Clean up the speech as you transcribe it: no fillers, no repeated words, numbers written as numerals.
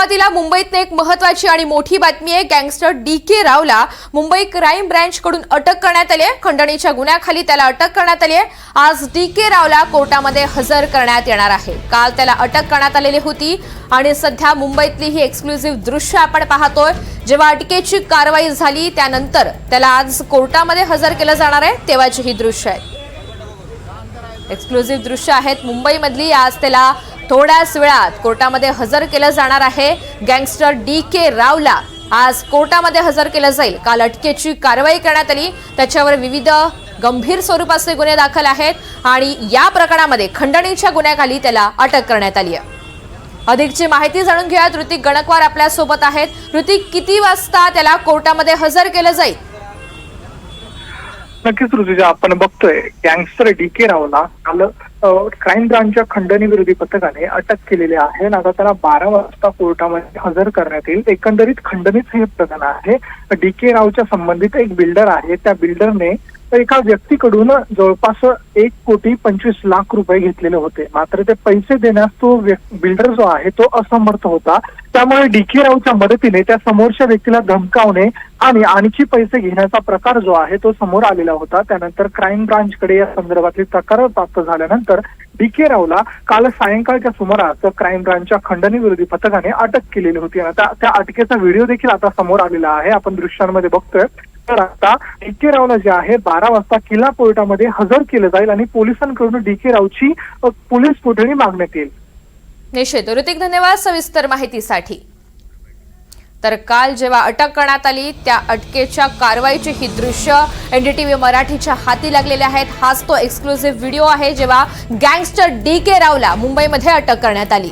सुरुवातीला मुंबईत एक महत्त्वाची आणि मोठी बातमी आहे। Gangster DK. रावला मुंबई क्राईम ब्रँच कडून अटक करण्यात आली आहे। खंडणीच्या गुन्ह्याखाली त्याला अटक करण्यात आली आहे। आज डी.के. रावला कोर्टामध्ये हजर करण्यात येणार आहे। काल त्याला अटक करण्यात आलेली होती आणि सध्या मुंबईतली ही एक्सक्लुझिव्ह दृश्य आपण पाहतोय। जेव्हा अटकेची कारवाई झाली त्यानंतर त्याला आज कोर्टामध्ये हजर केलं जाणार आहे, तेव्हाची ही दृश्य आहेत। एक्सक्लुझिव्ह दृश्य आहेत मुंबईमधली। आज त्याला थोड्याच वेळात कोर्टामध्ये हजर केलं जाणार आहे। Gangster DK. रावला आज कोर्टामध्ये हजर केलं जाईल। काल अटकेची कारवाई करण्यात आली, त्याच्यावर विविध गंभीर स्वरूपाचे गुन्हे दाखल आहेत आणि या प्रकरणामध्ये खंडणीच्या गुन्ह्याखाली त्याला अटक करण्यात आली आहे। अधिकची माहिती जाणून घेऊया। ऋतिक गणकवार आपल्या सोबत आहेत। ऋतिक, किती वाजता त्याला कोर्टामध्ये हजर केलं जाईल? नक्कीच ऋतुजा, आपण बघतोय गँगस्टर डी.के. रावला काल क्राईम ब्रांचच्या खंडणी विरोधी पथकाने अटक केलेली आहे। आता त्याला 12 वाजता कोर्टामध्ये हजर करण्यात येईल। एकंदरीत खंडणीचं हे प्रकरण आहे। डी.के. रावच्या संबंधित एक बिल्डर आहे, त्या बिल्डरने एका व्यक्तीकडून जवळपास 1,25,00,000 रुपये घेतलेले होते। मात्र ते पैसे देण्यास तो बिल्डर जो आहे तो असमर्थ होता। त्यामुळे डी.के. रावच्या मदतीने त्या समोरच्या व्यक्तीला धमकावणे आणि आणखी पैसे घेण्याचा प्रकार जो आहे तो समोर आलेला होता। त्यानंतर क्राईम ब्रांचकडे या संदर्भातली तक्रार प्राप्त झाल्यानंतर डी.के. रावला काल सायंकाळच्या सुमारास क्राईम ब्रांचच्या खंडणी विरोधी पथकाने अटक केलेली होती। आता त्या अटकेचा व्हिडिओ देखील आता समोर आलेला आहे, आपण दृश्यांमध्ये बघतोय। तर आता डी.के. रावला जे आहे 12 वाजता किल्ला कोर्टामध्ये हजर केलं जाईल आणि पोलिसांकडून डी.के. रावची पोलीस कोठडी मागण्यात येईल। निश्चित ऋतिक, धन्यवाद सविस्तर माहितीसाठी। तर काल जेव्हा अटक करण्यात आली त्या अटकेच्या कारवाईची ही दृश्य एनडीटीव्ही मराठीच्या हाती लागलेले आहेत। हाच तो एक्सक्लुझिव्ह व्हिडिओ आहे जेव्हा गँगस्टर डी.के. रावला मुंबईमध्ये अटक करण्यात आली।